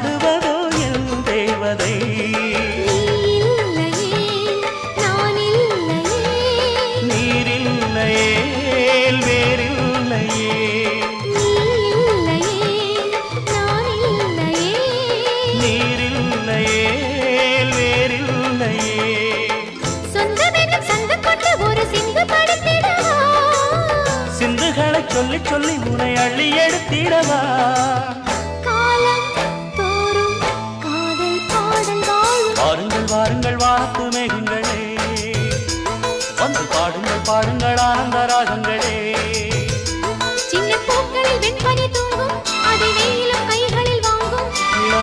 பாடுவதோ என் தேவதை. நீரில்லையே வேறில்லையே, நீரில்லையே வேறில்லையே. சிந்துகளை சொல்லி சொல்லி உனை அள்ளி எடுத்திடவா.